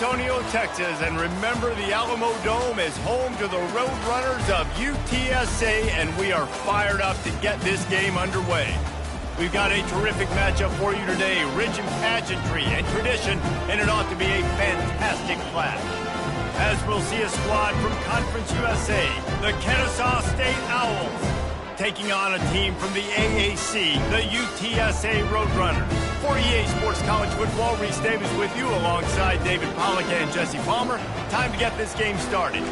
Antonio, Texas, and remember the Alamo Dome is home to the Roadrunners of UTSA, and we are fired up to get this game underway. We've got a terrific matchup for you today, rich in pageantry and tradition, and it ought to be a fantastic clash. As we'll see a squad from Conference USA, the Kennesaw State Owls, taking on a team from the AAC, the UTSA Roadrunners. For EA Sports College Football, Reese Davis with you alongside David Pollack and Jesse Palmer. Time to get this game started.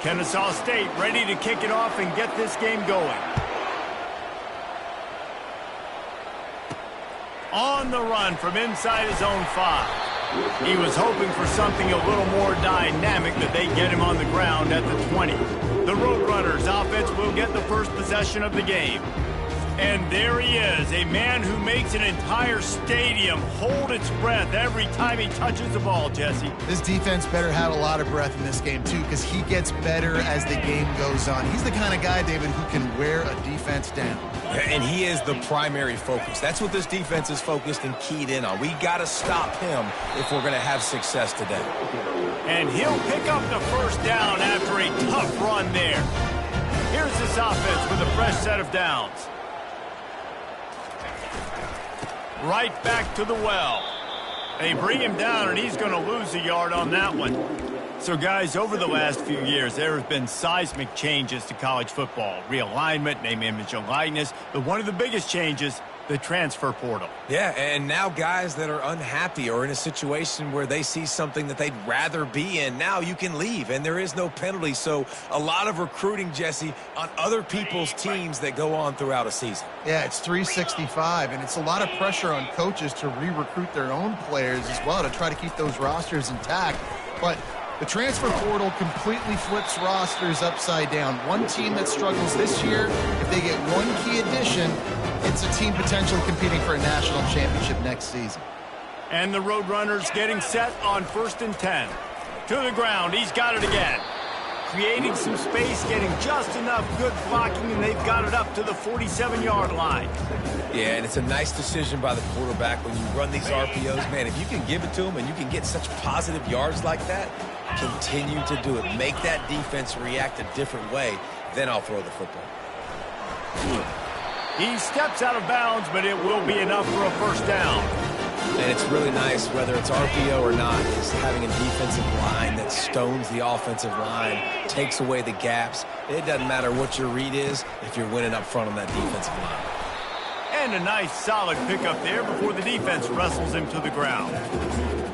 Kennesaw State ready to kick it off and get this game going. On the run from inside his own 5. He was hoping for something a little more dynamic, that they get him on the ground at the 20. The Roadrunners offense will get the first possession of the game. And there he is, a man who makes an entire stadium hold its breath every time he touches the ball, Jesse. This defense better have a lot of breath in this game, too, because he gets better as the game goes on. He's the kind of guy, David, who can wear a defense down. And he is the primary focus. That's what this defense is focused and keyed in on. We got to stop him if we're going to have success today. And he'll pick up the first down after a tough run there. Here's this offense with a fresh set of downs. Right back to the well. They bring him down, and he's going to lose a yard on that one. So, guys, over the last few years, there have been seismic changes to college football. Realignment, name, image, and likeness. But one of the biggest changes, the transfer portal. Yeah, and now guys that are unhappy or in a situation where they see something that they'd rather be in, now you can leave, and there is no penalty. So a lot of recruiting, Jesse, on other people's teams that go on throughout a season. Yeah, it's 365, and it's a lot of pressure on coaches to re-recruit their own players as well to try to keep those rosters intact. But the transfer portal completely flips rosters upside down. One team that struggles this year, if they get one key addition, it's a team potentially competing for a national championship next season. And the Roadrunners getting set on 1st and 10. To the ground, he's got it again. Creating some space, getting just enough good blocking, and they've got it up to the 47-yard line. Yeah, and it's a nice decision by the quarterback when you run these RPOs. Man, if you can give it to them and you can get such positive yards like that, continue to do it. Make that defense react a different way, then I'll throw the football. He steps out of bounds, but it will be enough for a first down. And it's really nice, whether it's RPO or not, is having a defensive line that stones the offensive line, takes away the gaps. It doesn't matter what your read is if you're winning up front on that defensive line. And a nice solid pickup there before the defense wrestles him to the ground.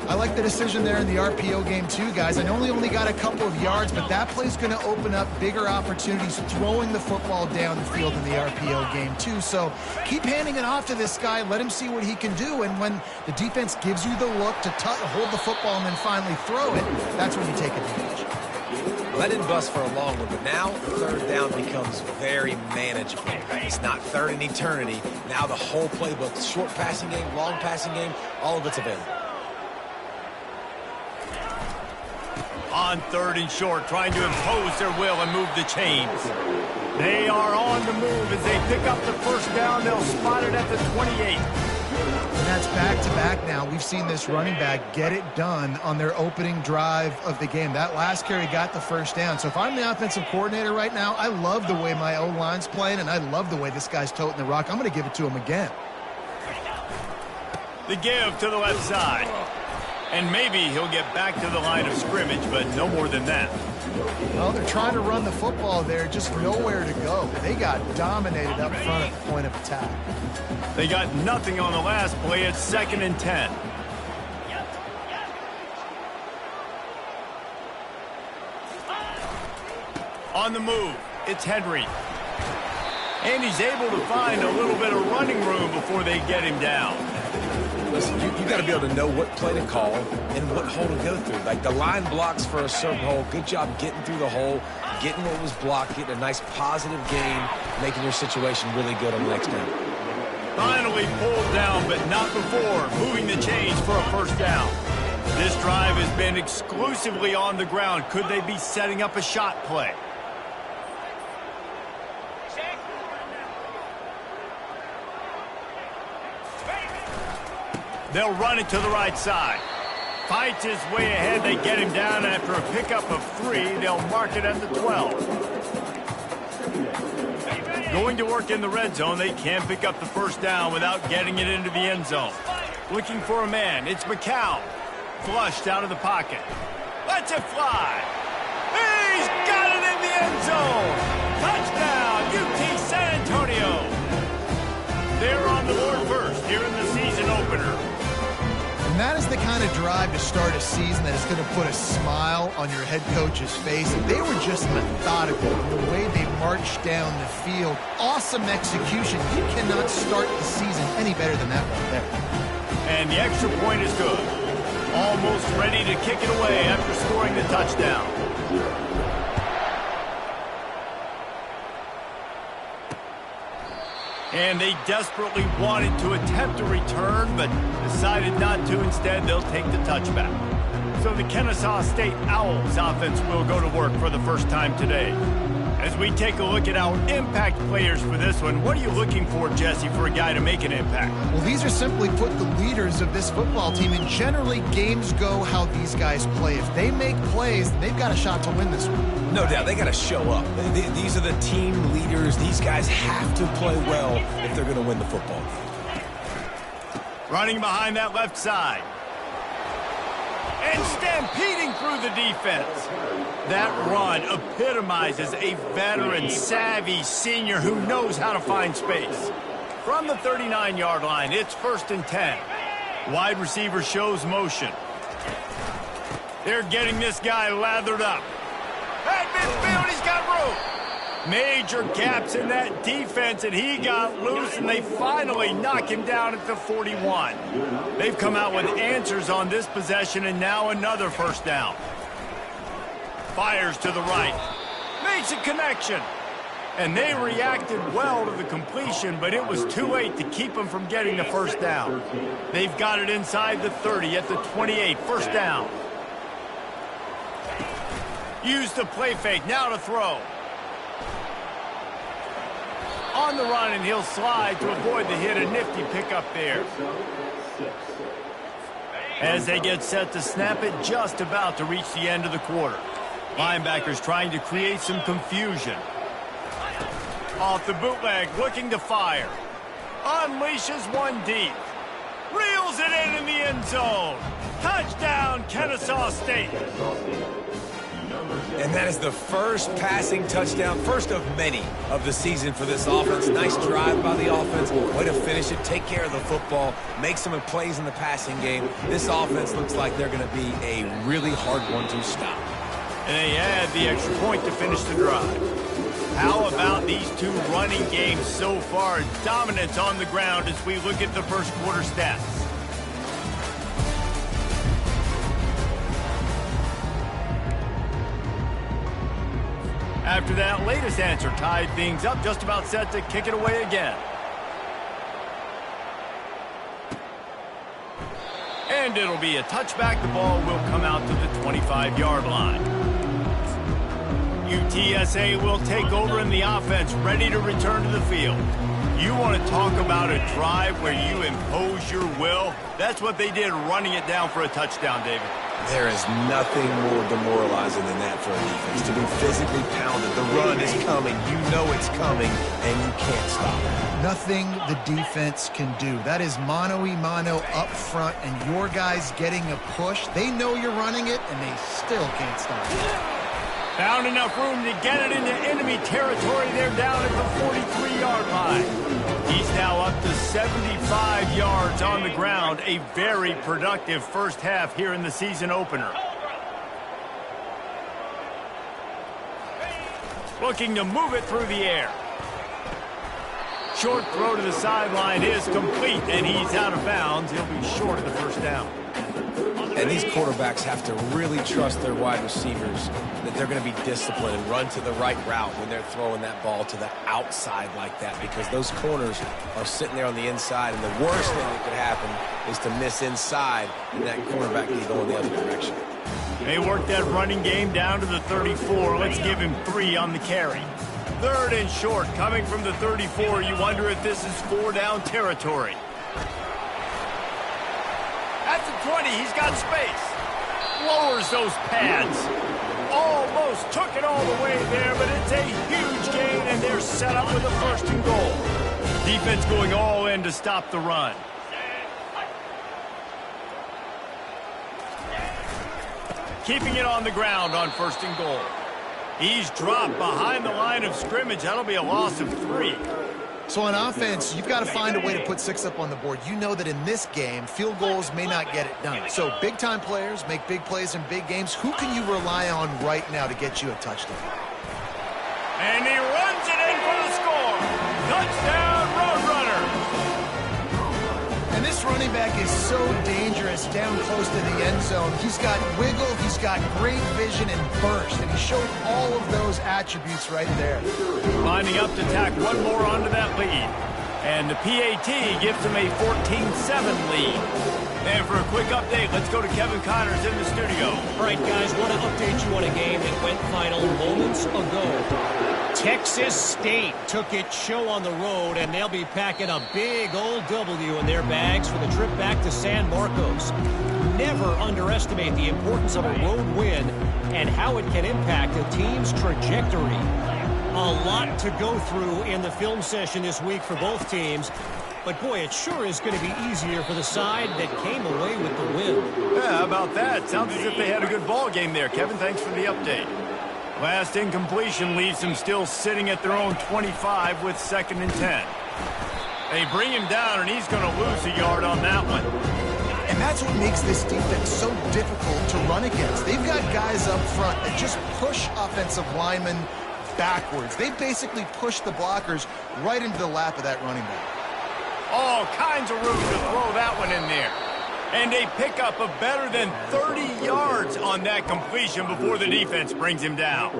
I like the decision there in the RPO game too, guys. I know he only got a couple of yards, but that play's going to open up bigger opportunities throwing the football down the field in the RPO game too. So keep handing it off to this guy. Let him see what he can do. And when the defense gives you the look to hold the football and then finally throw it, that's when you take advantage. Let it bust for a long one, but now third down becomes very manageable. It's not third in eternity. Now the whole playbook, short passing game, long passing game, all of it's available. On 3rd and short, trying to impose their will and move the chains. They are on the move as they pick up the first down. They'll spot it at the 28. And that's back-to-back now. We've seen this running back get it done on their opening drive of the game. That last carry got the first down. So if I'm the offensive coordinator right now, I love the way my O-line's playing, and I love the way this guy's toting the rock. I'm going to give it to him again. The give to the left side. And maybe he'll get back to the line of scrimmage, but no more than that. Well, they're trying to run the football there, just nowhere to go. They got dominated up front at the point of attack. They got nothing on the last play. It's 2nd and 10. On the move, it's Henry. And he's able to find a little bit of running room before they get him down. Listen, you got to be able to know what play to call and what hole to go through. Like the line blocks for a certain hole. Good job getting through the hole, getting what was blocked, getting a nice positive gain, making your situation really good on the next down. Finally pulled down, but not before moving the chains for a first down. This drive has been exclusively on the ground. Could they be setting up a shot play? They'll run it to the right side. Fights his way ahead. They get him down after a pickup of 3. They'll mark it at the 12. Going to work in the red zone. They can't pick up the first down without getting it into the end zone. Looking for a man. It's McCown. Flushed out of the pocket. Lets it fly. He's got it in the end zone. Touchdown, UT San Antonio. They're on the board first here in the season opener. And that is the kind of drive to start a season that is going to put a smile on your head coach's face. They were just methodical in the way they marched down the field. Awesome execution. You cannot start the season any better than that right there. And the extra point is good. Almost ready to kick it away after scoring the touchdown. And they desperately wanted to attempt a return, but decided not to. Instead, they'll take the touchback. So the Kennesaw State Owls offense will go to work for the first time today. As we take a look at our impact players for this one, what are you looking for, Jesse, for a guy to make an impact? Well, these are simply put the leaders of this football team, and generally games go how these guys play. If they make plays, they've got a shot to win this one. No doubt, they got to show up. These are the team leaders. These guys have to play well if they're going to win the football. Running behind that left side. And stampeding through the defense. That run epitomizes a veteran, savvy senior who knows how to find space. From the 39-yard line, it's 1st and 10. Wide receiver shows motion. They're getting this guy lathered up. At midfield, he's got room. Major gaps in that defense, and he got loose, and they finally knock him down at the 41. They've come out with answers on this possession, and now another first down. Fires to the right. Makes a connection. And they reacted well to the completion, but it was too late to keep them from getting the first down. They've got it inside the 30 at the 28. First down. Use the play fake. Now to throw. On the run, and he'll slide to avoid the hit. A nifty pickup there. As they get set to snap it, just about to reach the end of the quarter. Linebackers trying to create some confusion. Off the bootleg, looking to fire. Unleashes one deep. Reels it in the end zone. Touchdown, Kennesaw State. And that is the first passing touchdown, first of many of the season for this offense. Nice drive by the offense. Way to finish it, take care of the football, make some plays in the passing game. This offense looks like they're going to be a really hard one to stop. And they add the extra point to finish the drive. How about these two running games so far? Dominance on the ground as we look at the first quarter stats. After that latest answer tied things up, just about set to kick it away again. And it'll be a touchback. The ball will come out to the 25-yard line. UTSA will take over in the offense, ready to return to the field. You want to talk about a drive where you impose your will? That's what they did, running it down for a touchdown, David. There is nothing more demoralizing than that for a defense, to be physically pounded. The run is coming. You know it's coming, and you can't stop it. Nothing the defense can do. That is mano-a-mano up front, and your guys getting a push. They know you're running it, and they still can't stop it. Found enough room to get it into enemy territory. They're down at the 43-yard line. He's now up to 75 yards on the ground. A very productive first half here in the season opener. Looking to move it through the air. Short throw to the sideline is complete, and he's out of bounds. He'll be short of the first down. And these quarterbacks have to really trust their wide receivers that they're going to be disciplined and run to the right route when they're throwing that ball to the outside like that, because those corners are sitting there on the inside, and the worst thing that could happen is to miss inside, and that cornerback can go in the other direction. They work that running game down to the 34. Let's give him 3 on the carry. 3rd and short coming from the 34. You wonder if this is 4-down territory. 20. He's got space. Lowers those pads. Almost took it all the way there, but it's a huge gain, and they're set up with a 1st and goal. Defense going all in to stop the run. Keeping it on the ground on 1st and goal. He's dropped behind the line of scrimmage. That'll be a loss of 3. So on offense, you've got to find a way to put 6 up on the board. You know that in this game, field goals may not get it done. So big-time players make big plays in big games. Who can you rely on right now to get you a touchdown? And he runs it in for the score. Touchdown, Roadrunner. And this running back is so dangerous down close to the end zone. He's got wiggle, he's got great vision and burst, and he showed all of those attributes right there. Lining up to tack one more onto that lead. And the PAT gives him a 14-7 lead. And for a quick update, let's go to Kevin Connors in the studio. All right, guys, want to update you on a game that went final moments ago. Texas State took its show on the road, and they'll be packing a big old W in their bags for the trip back to San Marcos. Never underestimate the importance of a road win and how it can impact a team's trajectory. A lot to go through in the film session this week for both teams. But, boy, it sure is going to be easier for the side that came away with the win. Yeah, how about that? Sounds as if they had a good ball game there. Kevin, thanks for the update. Last incompletion leaves them still sitting at their own 25 with 2nd and 10. They bring him down, and he's going to lose a yard on that one. And that's what makes this defense so difficult to run against. They've got guys up front that just push offensive linemen backwards. They basically push the blockers right into the lap of that running back. All kinds of room to throw that one in there. And they pick up a better than 30 yards on that completion before the defense brings him down.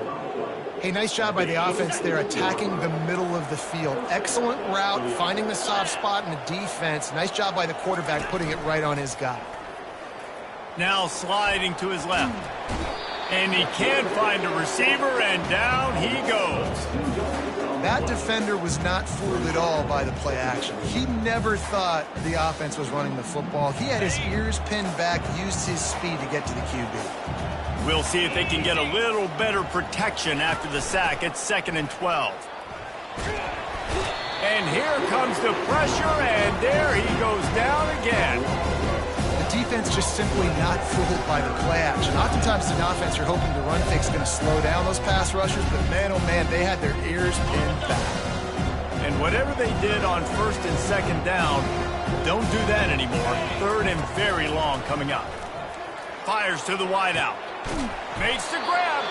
Hey, nice job by the offense there, attacking the middle of the field. Excellent route, finding the soft spot in the defense. Nice job by the quarterback putting it right on his guy. Now sliding to his left. And he can't find a receiver, and down he goes. That defender was not fooled at all by the play action. He never thought the offense was running the football. He had his ears pinned back, used his speed to get to the QB. We'll see if they can get a little better protection after the sack. It's 2nd and 12. And here comes the pressure, and there he goes down again. The defense just simply not fooled by the play action. Oftentimes, as an offense, you're hoping the run fake's going to slow down those pass rushers, but man, oh man, they had their ears pinned back. And whatever they did on 1st and 2nd down, don't do that anymore. 3rd and very long coming up. Fires to the wideout. Makes the grab.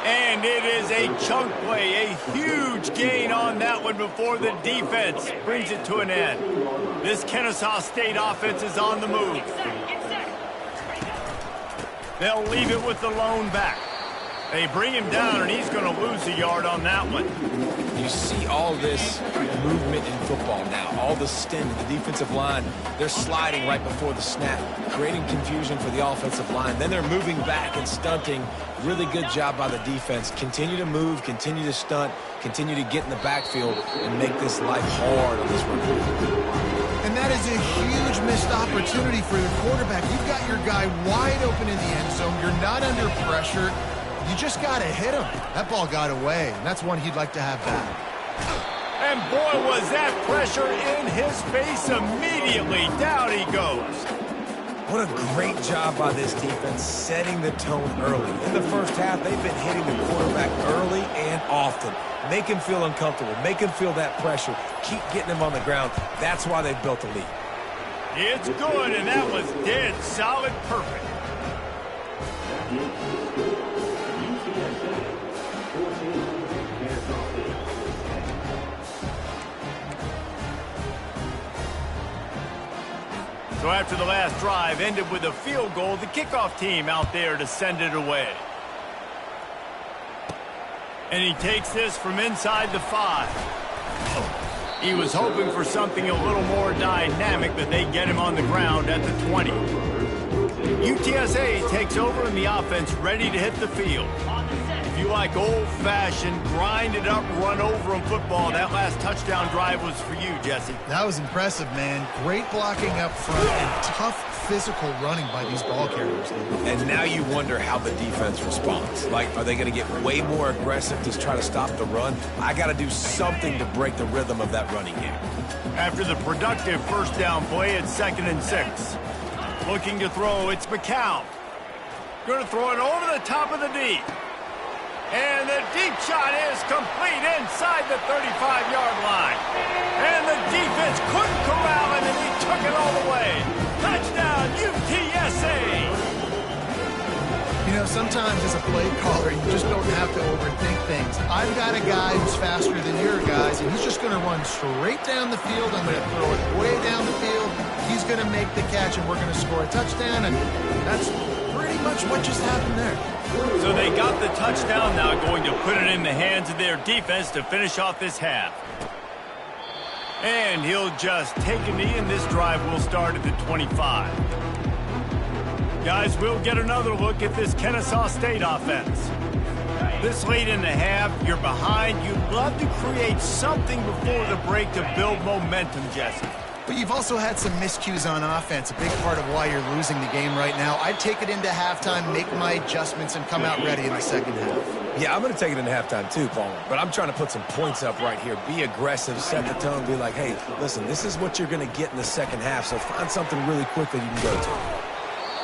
And it is a chunk play, a huge gain on that one before the defense brings it to an end. This Kennesaw State offense is on the move. They'll leave it with the lone back. They bring him down, and he's going to lose a yard on that one. You see all this movement in football now, all the stem, the defensive line, they're sliding right before the snap, creating confusion for the offensive line. Then they're moving back and stunting. Really good job by the defense. Continue to move, continue to stunt, continue to get in the backfield and make this life hard on this run. And that is a huge missed opportunity for the quarterback. You've got your guy wide open in the end zone. You're not under pressure. You just got to hit him. That ball got away, and that's one he'd like to have back. And boy, was that pressure in his face immediately. Down he goes. What a great job by this defense setting the tone early. In the first half, they've been hitting the quarterback early and often. Make him feel uncomfortable. Make him feel that pressure. Keep getting him on the ground. That's why they've built a lead. It's good, and that was dead solid perfect. So after the last drive ended with a field goal, the kickoff team out there to send it away. And he takes this from inside the 5. He was hoping for something a little more dynamic, but they get him on the ground at the 20. UTSA takes over in the offense, ready to hit the field. If you like old-fashioned, grind-it-up, run-over-'em football, that last touchdown drive was for you, Jesse. That was impressive, man. Great blocking up front and tough physical running by these ball carriers. And now you wonder how the defense responds. Like, are they going to get way more aggressive to try to stop the run? I got to do something to break the rhythm of that running game. After the productive first down play, it's 2nd and 6. Looking to throw, it's McCown. Going to throw it over the top of the deep. And the deep shot is complete inside the 35-yard line. And the defense couldn't corral him, and he took it all the way. Touchdown, UTSA! You know, sometimes as a play caller, you just don't have to overthink things. I've got a guy who's faster than your guys, and he's just going to run straight down the field. I'm going to throw it way down the field. He's going to make the catch, and we're going to score a touchdown, and that's pretty much what just happened there. So they got the touchdown, now going to put it in the hands of their defense to finish off this half. And he'll just take a knee, and this drive will start at the 25. Guys, we'll get another look at this Kennesaw State offense. This late in the half, you're behind. You'd love to create something before the break to build momentum, Jesse. But you've also had some miscues on offense, a big part of why you're losing the game right now. I'd take it into halftime, make my adjustments, and come out ready in the second half. Yeah, I'm going to take it into halftime too, Paul. But I'm trying to put some points up right here. Be aggressive, set the tone, be like, hey, listen, this is what you're going to get in the second half, so find something really quick that you can go to.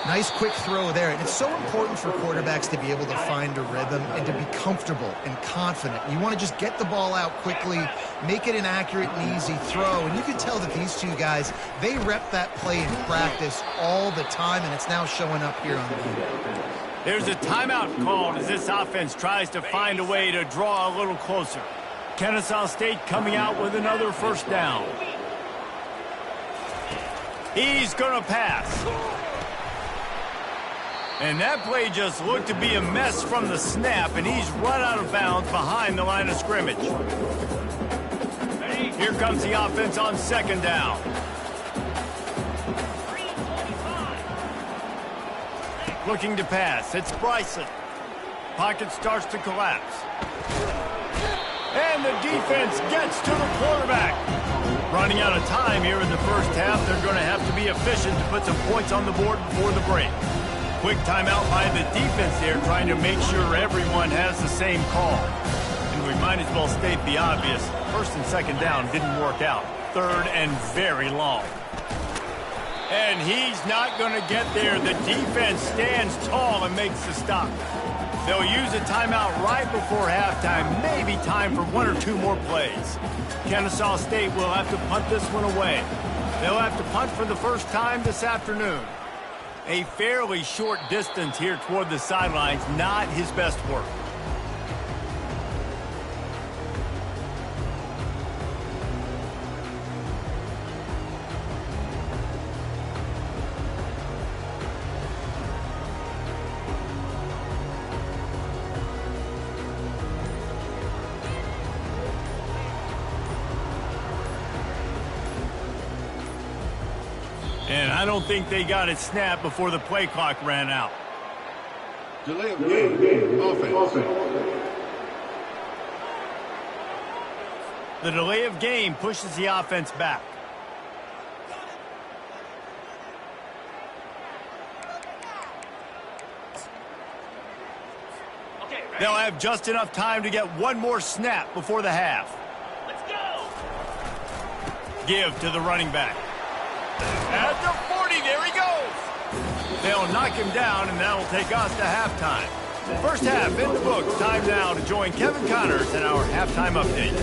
Nice quick throw there. And it's so important for quarterbacks to be able to find a rhythm and to be comfortable and confident. You want to just get the ball out quickly, make it an accurate and easy throw. And you can tell that these two guys, they rep that play in practice all the time, and it's now showing up here on the field. There's a timeout called as this offense tries to find a way to draw a little closer. Kennesaw State coming out with another first down. He's going to pass. And that play just looked to be a mess from the snap, and he's run out of bounds behind the line of scrimmage. Here comes the offense on 2nd down. Looking to pass. It's Bryson. Pocket starts to collapse. And the defense gets to the quarterback. Running out of time here in the first half, they're going to have to be efficient to put some points on the board before the break. Quick timeout by the defense there, trying to make sure everyone has the same call. And we might as well state the obvious. 1st and 2nd down didn't work out. 3rd and very long. And he's not going to get there. The defense stands tall and makes the stop. They'll use a timeout right before halftime. Maybe time for 1 or 2 more plays. Kennesaw State will have to punt this one away. They'll have to punt for the first time this afternoon. A fairly short distance here toward the sidelines, not his best work. And I don't think they got it snapped before the play clock ran out. Delay of game. Offense. The delay of game pushes the offense back. They'll have just enough time to get one more snap before the half. Let's go. Give to the running back. At the 40, there he goes. They'll knock him down, and that'll take us to halftime. First half in the books. Time now to join Kevin Connors in our halftime update.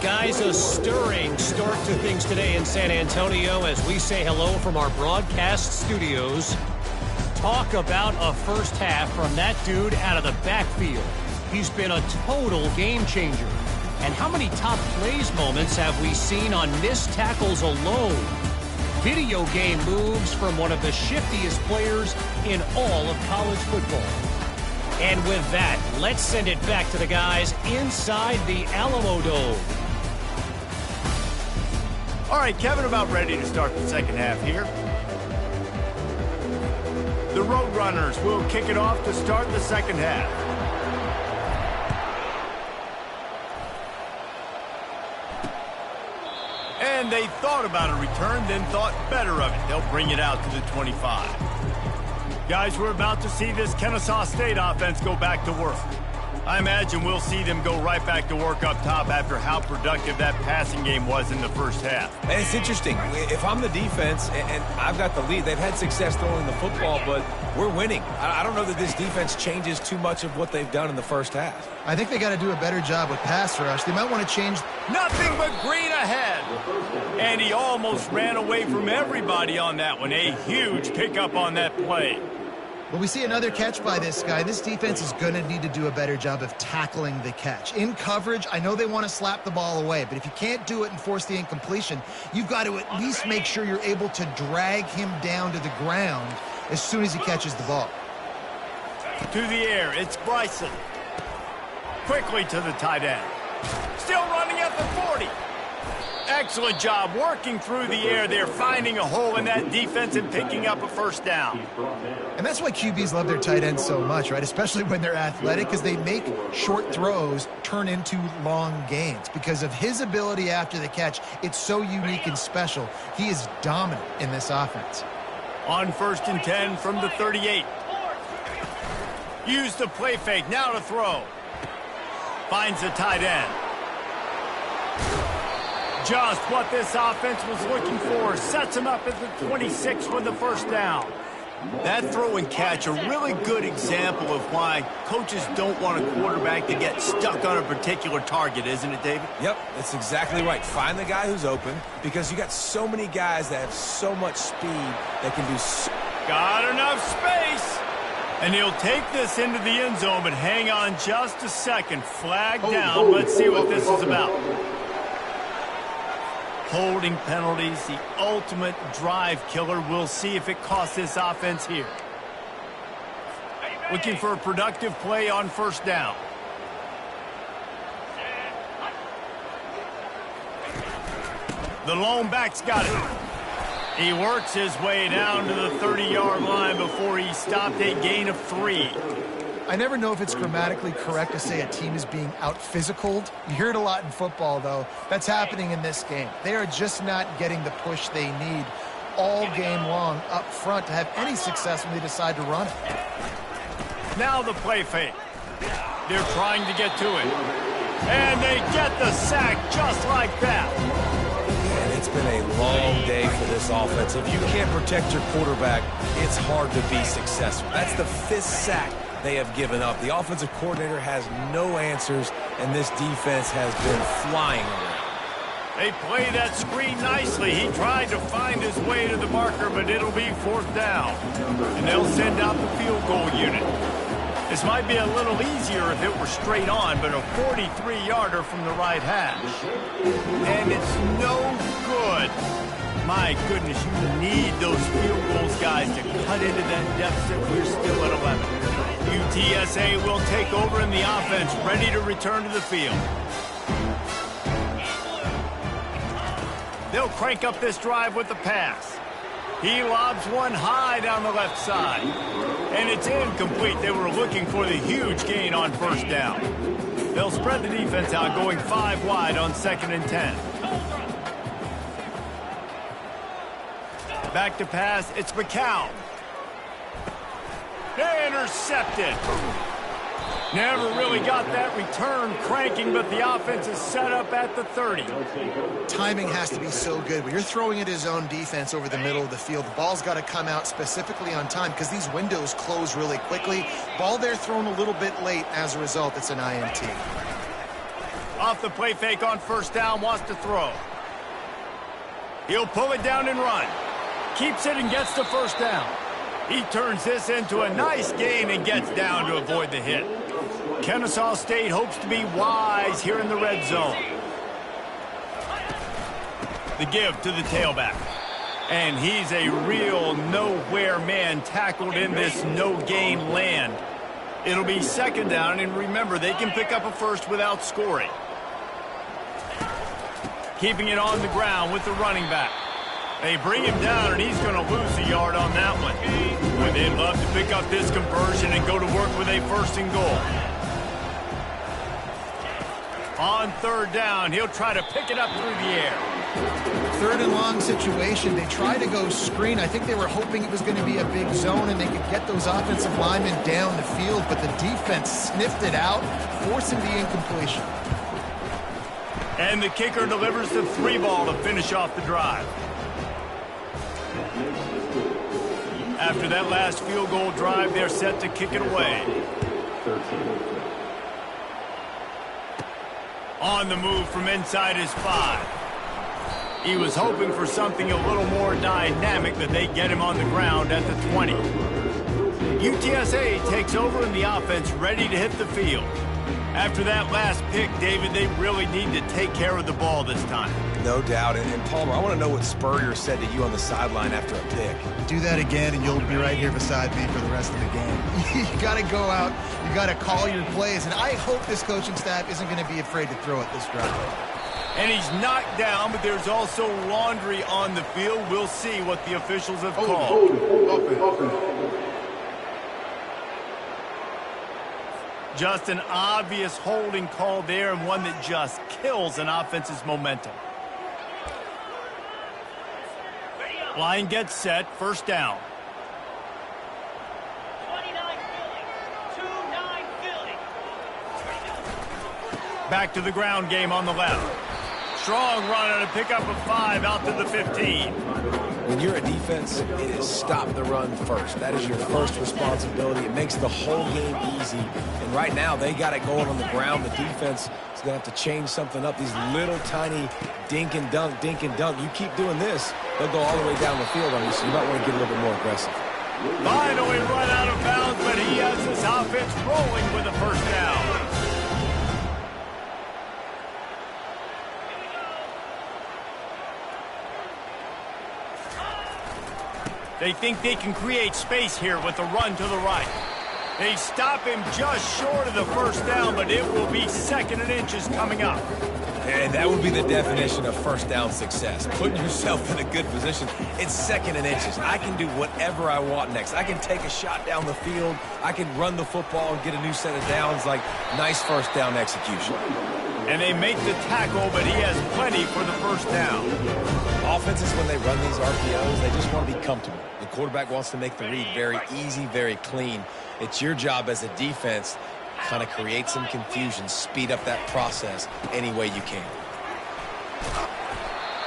Guys, a stirring start to things today in San Antonio as we say hello from our broadcast studios. Talk about a first half from that dude out of the backfield. He's been a total game changer. And how many top plays moments have we seen on missed tackles alone? Video game moves from one of the shiftiest players in all of college football. And with that, let's send it back to the guys inside the Alamo Dome. All right, Kevin, about ready to start the second half here. The Roadrunners will kick it off to start the second half. And they thought about a return, then thought better of it. They'll bring it out to the 25. Guys, we're about to see this Kennesaw State offense go back to work. I imagine we'll see them go right back to work up top after how productive that passing game was in the first half. And it's interesting. If I'm the defense and I've got the lead, they've had success throwing the football, but we're winning. I don't know that this defense changes too much of what they've done in the first half. I think they got to do a better job with pass rush. They might want to change. Nothing but green ahead. And he almost ran away from everybody on that one. A huge pickup on that play. Well, we see another catch by this guy. This defense is going to need to do a better job of tackling the catch. In coverage, I know they want to slap the ball away, but if you can't do it and force the incompletion, you've got to at least make sure you're able to drag him down to the ground as soon as he catches the ball. To the air, it's Bryson. Quickly to the tight end. Still running at the 40. Excellent job working through the air there, finding a hole in that defense and picking up a first down. And that's why QBs love their tight ends so much, right? Especially when they're athletic, because they make short throws turn into long gains. Because of his ability after the catch, it's so unique and special. He is dominant in this offense. On 1st and 10 from the 38. Use the play fake, now to throw. Finds the tight end. Just what this offense was looking for. Sets him up at the 26 with the first down. That throw and catch, a really good example of why coaches don't want a quarterback to get stuck on a particular target, isn't it, David? Yep, that's exactly right. Find the guy who's open, because you got so many guys that have so much speed that can do so. Got enough space. And he'll take this into the end zone, but hang on just a second. Flag down. Let's see what this is about. Holding penalties, the ultimate drive killer. We'll see if it costs this offense here. Looking for a productive play on first down. The lone back's got it. He works his way down to the 30-yard line before he stopped a gain of 3. I never know if it's grammatically correct to say a team is being out-physicaled. You hear it a lot in football, though. That's happening in this game. They are just not getting the push they need all game long up front to have any success when they decide to run it. Now the play fake. They're trying to get to it. And they get the sack just like that. And it's been a long day for this offense. If you can't protect your quarterback, it's hard to be successful. That's the 5th sack they have given up. The offensive coordinator has no answers, and this defense has been flying around. They play that screen nicely. He tried to find his way to the marker, but it'll be 4th down. And they'll send out the field goal unit. This might be a little easier if it were straight on, but a 43-yarder from the right hash. And it's no good. My goodness, you need those field goals, guys, to cut into that deficit. We're still at 11. UTSA will take over in the offense, ready to return to the field. They'll crank up this drive with the pass. He lobs one high down the left side. And it's incomplete. They were looking for the huge gain on first down. They'll spread the defense out, going 5 wide on 2nd and 10. Back to pass, it's McCown. Intercepted. Never really got that return cranking, but the offense is set up at the 30. Timing has to be so good. When you're throwing at his own defense over the middle of the field, the ball's got to come out specifically on time because these windows close really quickly. Ball there thrown a little bit late. As a result, it's an INT. Off the play fake on first down, wants to throw. He'll pull it down and run. Keeps it and gets the first down. He turns this into a nice gain and gets down to avoid the hit. Kennesaw State hopes to be wise here in the red zone. The give to the tailback. And he's a real nowhere man tackled in this no-gain land. It'll be 2nd down, and remember, they can pick up a first without scoring. Keeping it on the ground with the running back. They bring him down, and he's going to lose a yard on that one. Boy, they'd love to pick up this conversion and go to work with a 1st and goal. On 3rd down, he'll try to pick it up through the air. Third and long situation. They tried to go screen. I think they were hoping it was going to be a big zone and they could get those offensive linemen down the field, but the defense sniffed it out, forcing the incompletion. And the kicker delivers the 3-ball to finish off the drive. After that last field goal drive, they're set to kick it away. On the move from inside his 5. He was hoping for something a little more dynamic, that they get him on the ground at the 20. UTSA takes over in the offense, ready to hit the field. After that last pick, David, they really need to take care of the ball this time. No doubt. And Palmer, I want to know what Spurrier said to you on the sideline after a pick. Do that again, and you'll be right here beside me for the rest of the game. You got to go out. You got to call your plays. And I hope this coaching staff isn't going to be afraid to throw it this drive. And he's knocked down, but there's also laundry on the field. We'll see what the officials have called. Just an obvious holding call there, and one that just kills an offense's momentum. Line gets set, first down. 29 Philly, 2-9 Philly. Back to the ground game on the left. Strong run on a pickup of 5 out to the 15. When you're a defense, it is stop the run first. That is your first responsibility. It makes the whole game easy. And right now, they got it going on the ground. The defense is going to have to change something up. These little tiny dink and dunk, dink and dunk. You keep doing this, they'll go all the way down the field on you, so you might want to get a little bit more aggressive. Finally run out of bounds, but he has this offense rolling with a first down. They think they can create space here with a run to the right. They stop him just short of the first down, but it will be 2nd and inches coming up. And that would be the definition of first down success. Putting yourself in a good position. It's 2nd and inches. I can do whatever I want next. I can take a shot down the field. I can run the football and get a new set of downs. Like, nice first down execution. And they make the tackle, but he has plenty for the first down. Offenses, when they run these RPOs, they just want to be comfortable. The quarterback wants to make the read very easy, very clean. It's your job as a defense, kind of create some confusion, speed up that process any way you can.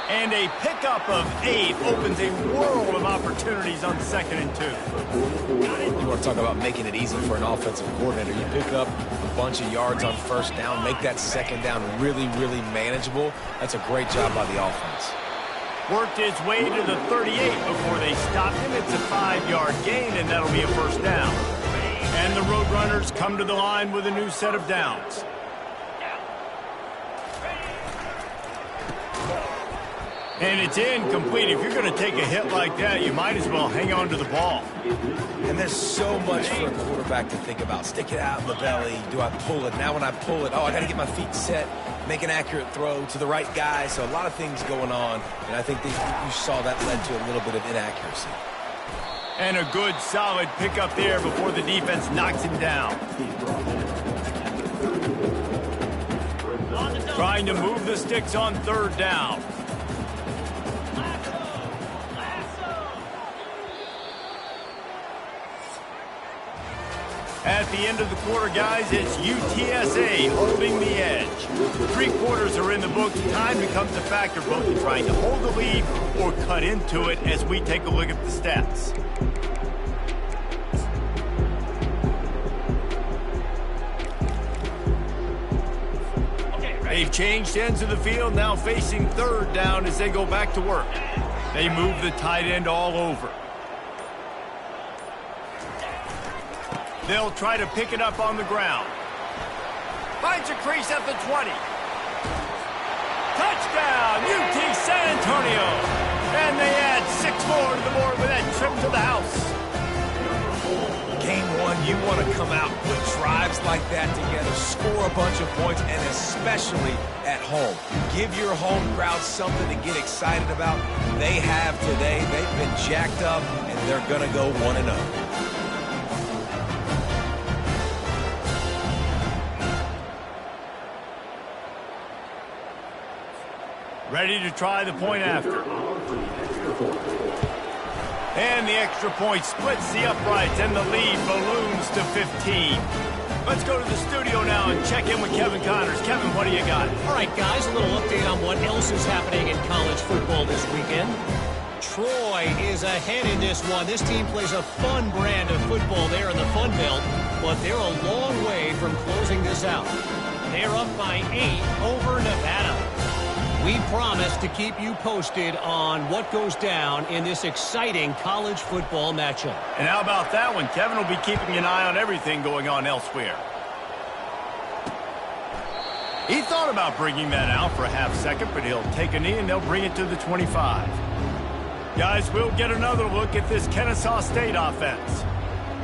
And a pickup of 8 opens a world of opportunities on 2nd and 2. You want to talk about making it easy for an offensive coordinator. You pick up a bunch of yards on first down, make that 2nd down really, really manageable. That's a great job by the offense. Worked his way to the 38 before they stopped him. It's a 5-yard gain, and that'll be a first down. And the Roadrunners come to the line with a new set of downs. And it's incomplete. If you're going to take a hit like that, you might as well hang on to the ball. And there's so much for a quarterback to think about. Stick it out in the belly. Do I pull it? Now when I pull it, I got to get my feet set, make an accurate throw to the right guy. So a lot of things going on, and I think that you saw that led to a little bit of inaccuracy. And a good, solid pickup there before the defense knocks him down. Trying to move the sticks on 3rd down. At the end of the quarter, guys, it's UTSA holding the edge. 3 quarters are in the books. Time becomes a factor, both in trying to hold the lead or cut into it as we take a look at the stats. They've changed ends of the field, now facing 3rd down as they go back to work. They move the tight end all over. They'll try to pick it up on the ground. Finds a crease at the 20. Touchdown, UT San Antonio. And they add 6 more to the board with that trip to the house. Game 1, you want to come out, put drives like that together, score a bunch of points, and especially at home. Give your home crowd something to get excited about. They have today. They've been jacked up, and they're going to go 1-0. Ready to try the point after. And the extra point splits the uprights, and the lead balloons to 15. Let's go to the studio now and check in with Kevin Connors. Kevin, what do you got? All right, guys, a little update on what else is happening in college football this weekend. Troy is ahead in this one. This team plays a fun brand of football there in the Fun Belt, but they're a long way from closing this out. They're up by 8 over Nevada. We promise to keep you posted on what goes down in this exciting college football matchup. And how about that one? Kevin will be keeping an eye on everything going on elsewhere. He thought about bringing that out for a half second, but he'll take a knee and they'll bring it to the 25. Guys, we'll get another look at this Kennesaw State offense.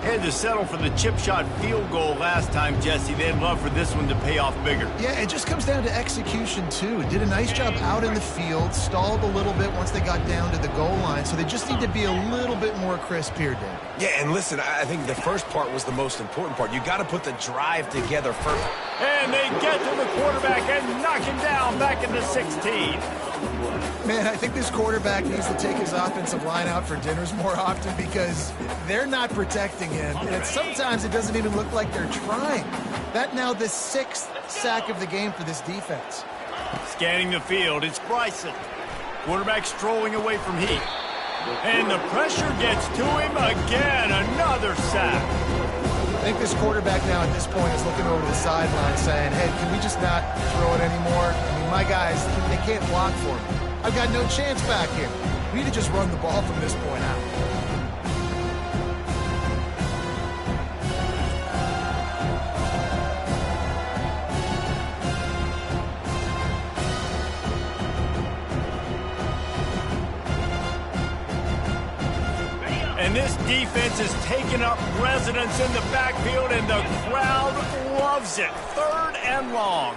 Had to settle for the chip shot field goal last time, Jesse. They'd love for this one to pay off bigger. Yeah, it just comes down to execution, too. Did a nice job out in the field, stalled a little bit once they got down to the goal line, so they just need to be a little bit more crisp here, Dave. Yeah, and listen, I think the first part was the most important part. You got to put the drive together first. And they get to the quarterback and knock him down back into 16. Man, I think this quarterback needs to take his offensive line out for dinners more often because they're not protecting him. And sometimes it doesn't even look like they're trying. That now the 6th sack of the game for this defense. Scanning the field, it's Bryson. Quarterback strolling away from Heat. And the pressure gets to him again. Another sack. I think this quarterback now at this point is looking over the sideline saying, hey, can we just not throw it anymore? I mean, my guys, they can't block for me. I've got no chance back here. We need to just run the ball from this point out. And this defense is taking up residence in the backfield, and the crowd loves it. 3rd and long.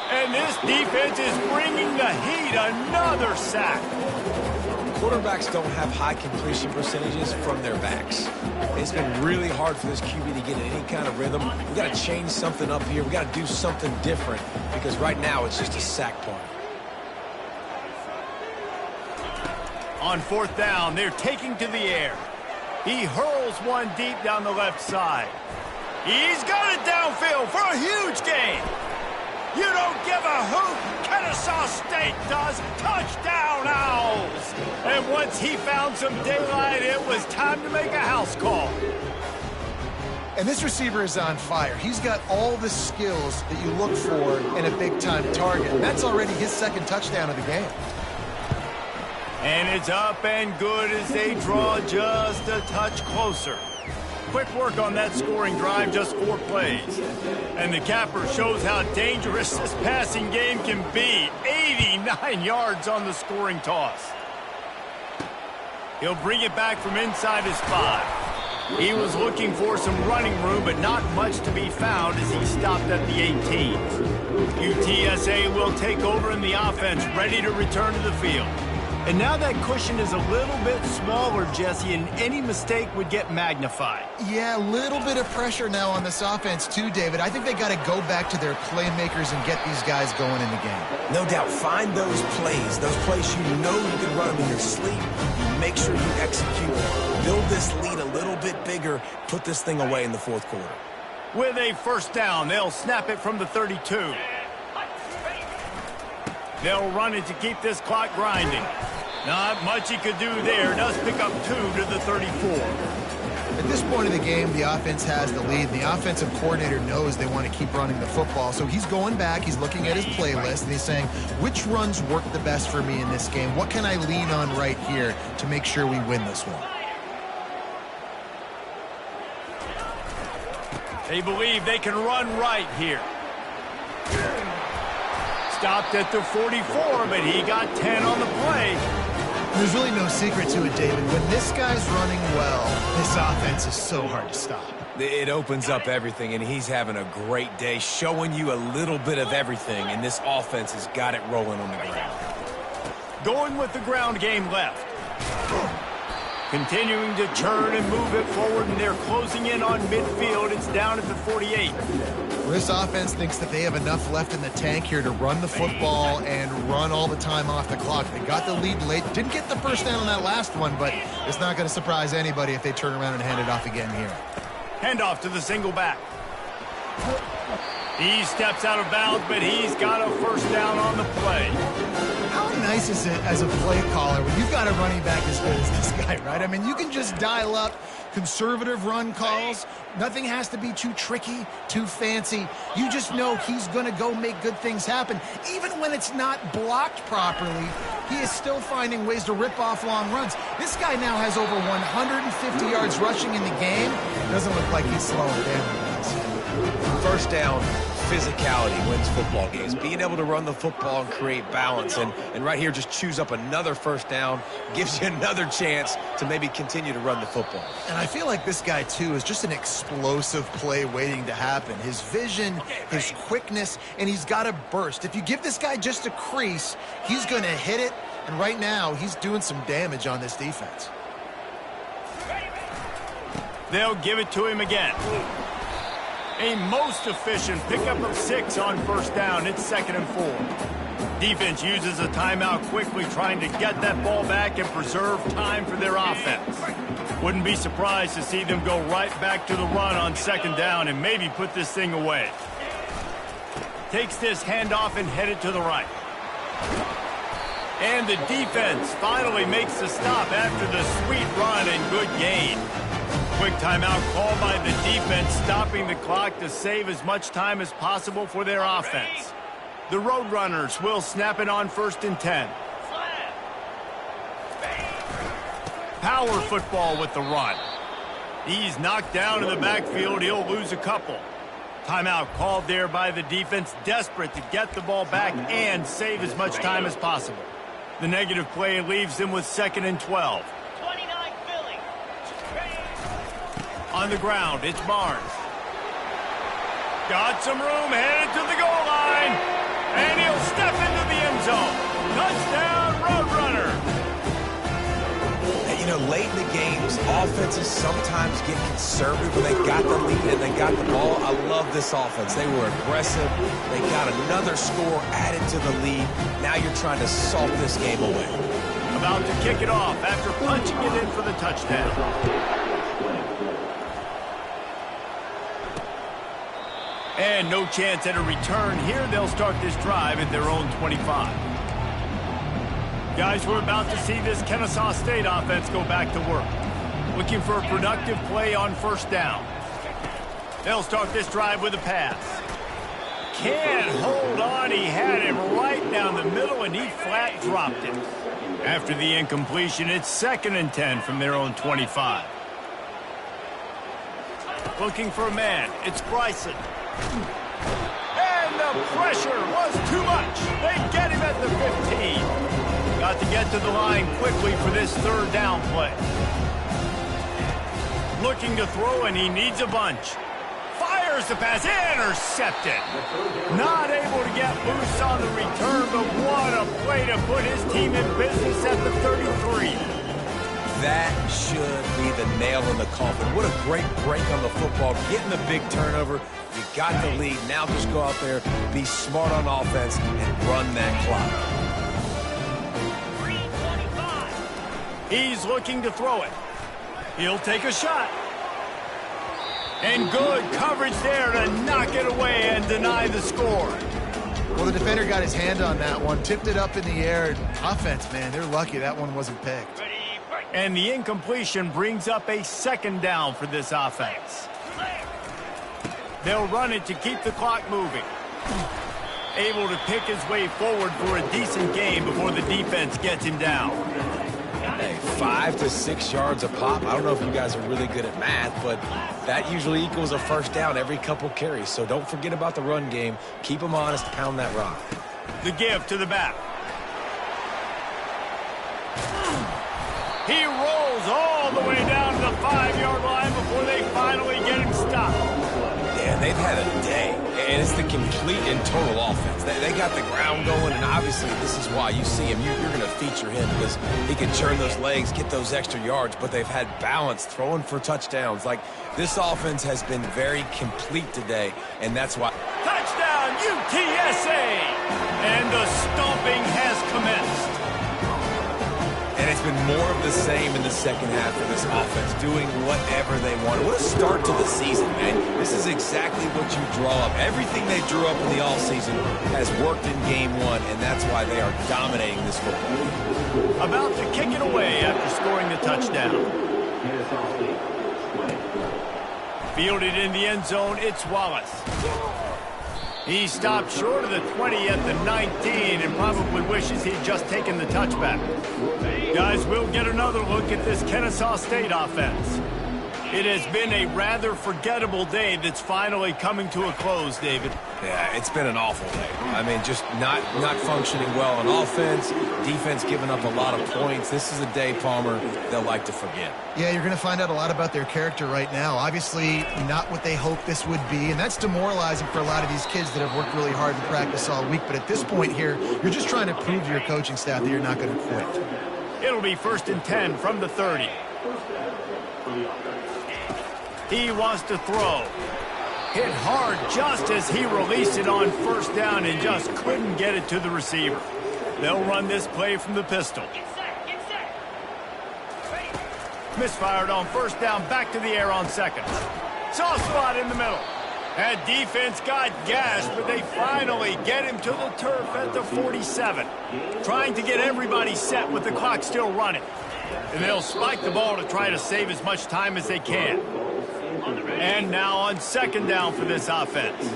And this defense is bringing the Heat another sack. Quarterbacks don't have high completion percentages from their backs. It's been really hard for this QB to get in any kind of rhythm. We got to change something up here. We got to do something different because right now it's just a sack point. On 4th down, they're taking to the air. He hurls one deep down the left side. He's got it downfield for a huge gain. You don't give a hoot. Kennesaw State does. Touchdown, Owls. And once he found some daylight, it was time to make a house call. And this receiver is on fire. He's got all the skills that you look for in a big-time target. And that's already his 2nd touchdown of the game. And it's up and good as they draw just a touch closer. Quick work on that scoring drive, just 4 plays. And the capper shows how dangerous this passing game can be. 89 yards on the scoring toss. He'll bring it back from inside his 5. He was looking for some running room, but not much to be found as he stopped at the 18. UTSA will take over in the offense, ready to return to the field. And now that cushion is a little bit smaller, Jesse, and any mistake would get magnified. Yeah, a little bit of pressure now on this offense too, David. I think they got to go back to their playmakers and get these guys going in the game. No doubt, find those plays you know you can run them in your sleep. You make sure you execute. Build this lead a little bit bigger. Put this thing away in the 4th quarter. With a 1st down, they'll snap it from the 32. They'll run it to keep this clock grinding. Not much he could do there. Does pick up 2 to the 34. At this point of the game, the offense has the lead. The offensive coordinator knows they want to keep running the football. So he's going back, he's looking at his playlist, and he's saying, which runs work the best for me in this game? What can I lean on right here to make sure we win this one? They believe they can run right here. Stopped at the 44, but he got 10 on the play. There's really no secret to it, David. When this guy's running well, this offense is so hard to stop. It opens up everything, and he's having a great day, showing you a little bit of everything, and this offense has got it rolling on the ground. Going with the ground game left. Continuing to churn and move it forward, and they're closing in on midfield. It's down at the 48. This offense thinks that they have enough left in the tank here to run the football and run all the time off the clock. They got the lead late. Didn't get the first down on that last one, but it's not going to surprise anybody if they turn around and hand it off again here. Handoff to the single back. He steps out of bounds, but he's got a first down on the play. How nice is it as a play caller when you've got a running back as good as this guy, right? I mean, you can just dial up conservative run calls. Nothing has to be too tricky, too fancy. You just know he's going to go make good things happen. Even when it's not blocked properly, he is still finding ways to rip off long runs. This guy now has over 150 yards rushing in the game. Doesn't look like he's slowing down. First down, physicality wins football games. Being able to run the football and create balance. And right here, just choose up another first down, gives you another chance to maybe continue to run the football. And I feel like this guy, too, is just an explosive play waiting to happen. His vision, his quickness, and he's got a burst. If you give this guy just a crease, he's going to hit it. And right now, he's doing some damage on this defense. They'll give it to him again. A most efficient pickup of 6 on first down. It's 2nd and 4. Defense uses a timeout quickly, trying to get that ball back and preserve time for their offense. Wouldn't be surprised to see them go right back to the run on 2nd down and maybe put this thing away. Takes this handoff and headed to the right. And the defense finally makes the stop after the sweet run and good gain. Quick timeout called by the defense, stopping the clock to save as much time as possible for their offense. The Roadrunners will snap it on 1st and 10. Power football with the run. He's knocked down in the backfield. He'll lose a couple. Timeout called there by the defense, desperate to get the ball back and save as much time as possible. The negative play leaves them with 2nd and 12. On the ground, it's Barnes. Got some room, headed to the goal line. And he'll step into the end zone. Touchdown, Roadrunner. And, you know, late in the games, offenses sometimes get conservative when they got the lead and they got the ball. I love this offense. They were aggressive. They got another score added to the lead. Now you're trying to salt this game away. About to kick it off after punching it in for the touchdown. And no chance at a return here. They'll start this drive at their own 25. Guys, we're about to see this Kennesaw State offense go back to work. Looking for a productive play on 1st down. They'll start this drive with a pass. Can't hold on. He had him right down the middle, and he flat dropped it. After the incompletion, it's 2nd and 10 from their own 25. Looking for a man. It's Bryson. And the pressure was too much. They get him at the 15. Got to get to the line quickly for this 3rd down play. Looking to throw, and he needs a bunch. Fires the pass, intercepted. Not able to get loose on the return, but what a play to put his team in business at the 33. That should be the nail in the coffin. What a great break on the football, getting the big turnover. You got the lead. Now just go out there, be smart on offense, and run that clock. He's looking to throw it. He'll take a shot. And good coverage there to knock it away and deny the score. Well, the defender got his hand on that one, tipped it up in the air. Offense, man, they're lucky that one wasn't picked. And the incompletion brings up a 2nd down for this offense. They'll run it to keep the clock moving. Able to pick his way forward for a decent gain before the defense gets him down. Hey, 5 to 6 yards a pop. I don't know if you guys are really good at math, but that usually equals a first down every couple carries. So don't forget about the run game. Keep them honest, pound that rock. The give to the back. He rolls all the way down to the 5-yard line before they finally get him stopped. Yeah, they've had a day. And it's the complete and total offense. They got the ground going, and obviously this is why you see him. You're going to feature him because he can churn those legs, get those extra yards, but they've had balance, throwing for touchdowns. Like, this offense has been very complete today, and that's why. Touchdown, UTSA! And the stomping has commenced. And it's been more of the same in the second half for this offense, doing whatever they want. What a start to the season, man. This is exactly what you draw up. Everything they drew up in the offseason has worked in game one, and that's why they are dominating this football. About to kick it away after scoring the touchdown. Fielded in the end zone, it's Wallace. He stopped short of the 20 at the 19 and probably wishes he'd just taken the touchback. Guys, we'll get another look at this Kennesaw State offense. It has been a rather forgettable day that's finally coming to a close, David. Yeah, it's been an awful day. I mean, just not functioning well on offense, defense giving up a lot of points. This is a day, Palmer, they'll like to forget. Yeah, you're going to find out a lot about their character right now. Obviously, not what they hoped this would be, and that's demoralizing for a lot of these kids that have worked really hard in practice all week. But at this point here, you're just trying to prove to your coaching staff that you're not going to quit. It'll be 1st and 10 from the 30. He wants to throw. Hit hard just as he released it on 1st down and just couldn't get it to the receiver. They'll run this play from the pistol. Misfired on 1st down, back to the air on 2nd. Soft spot in the middle. That defense got gashed, but they finally get him to the turf at the 47. Trying to get everybody set with the clock still running. And they'll spike the ball to try to save as much time as they can. And now on 2nd down for this offense.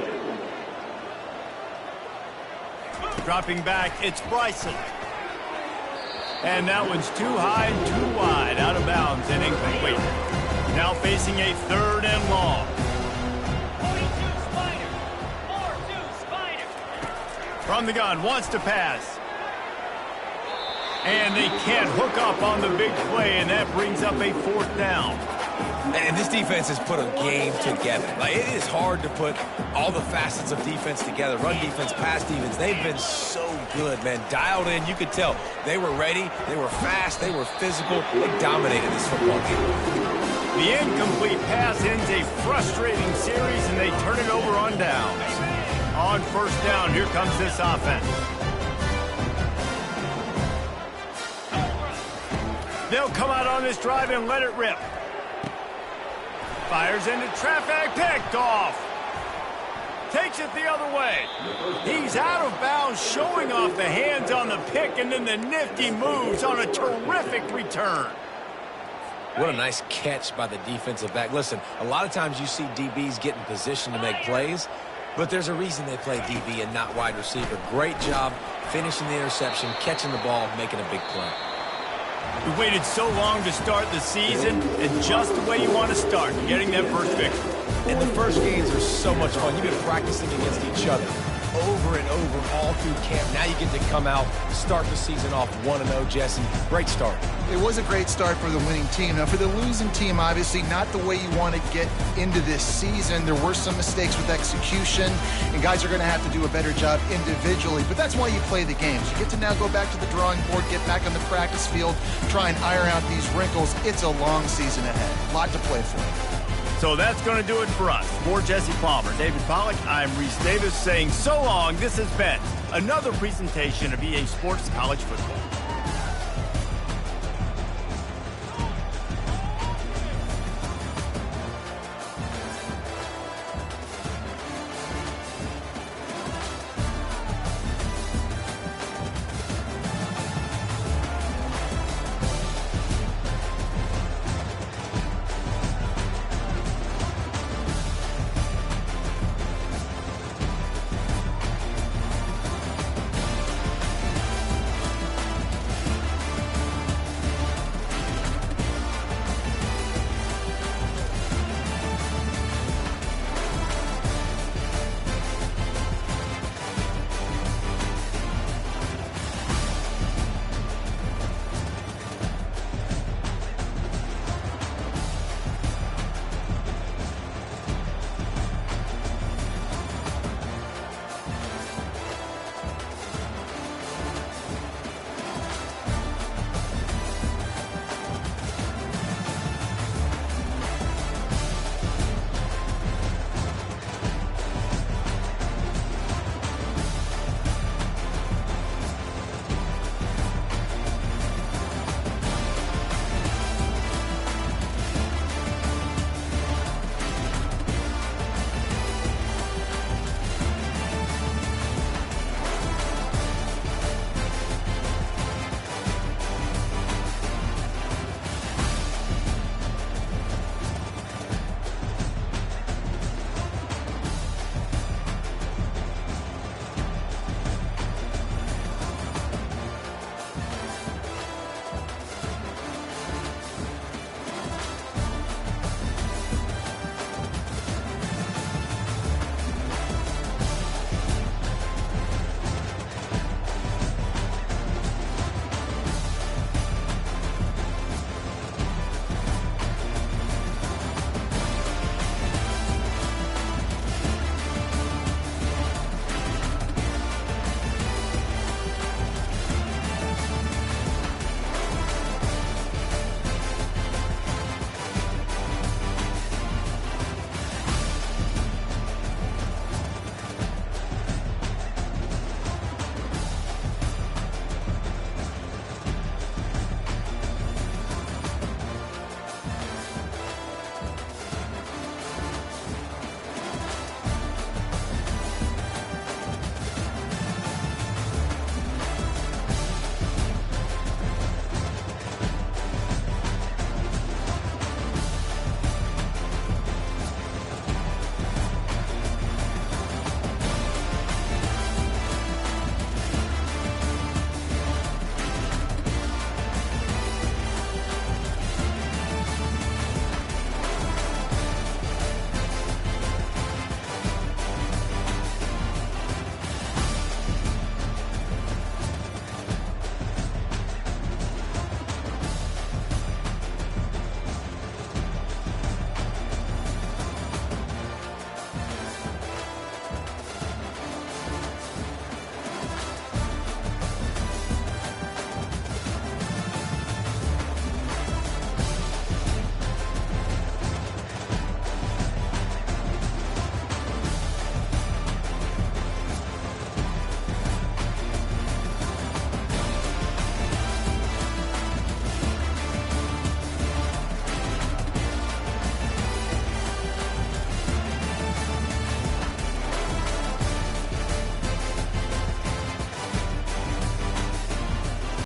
Dropping back, it's Bryson. And that one's too high and too wide, out of bounds and incomplete. Now facing a 3rd and long. 42 Spider. 4-2 Spider. From the gun, wants to pass. And they can't hook up on the big play, and that brings up a 4th down. And this defense has put a game together. Like, it is hard to put all the facets of defense together. Run defense, pass defense. They've been so good, man. Dialed in. You could tell they were ready. They were fast. They were physical. They dominated this football game. The incomplete pass ends a frustrating series, and they turn it over on downs. On 1st down, here comes this offense. They'll come out on this drive and let it rip. Fires into traffic, picked off. Takes it the other way. He's out of bounds, showing off the hands on the pick, and then the nifty moves on a terrific return. What a nice catch by the defensive back. Listen, a lot of times you see DBs get in position to make plays, but there's a reason they play DB and not wide receiver. Great job finishing the interception, catching the ball, making a big play. We waited so long to start the season, and just the way you want to start, getting that first victory. And the first games are so much fun. You've been practicing against each other over and over all through camp. Now you get to come out, start the season off 1-0, Jesse. Great start. It was a great start for the winning team. Now, for the losing team, obviously not the way you want to get into this season. There were some mistakes with execution, and guys are going to have to do a better job individually. But that's why you play the games. You get to now go back to the drawing board, get back on the practice field, try and iron out these wrinkles. It's a long season ahead. A lot to play for. So that's going to do it for us. For Jesse Palmer, David Pollack, I'm Reese Davis saying so long. This has been another presentation of EA Sports College Football.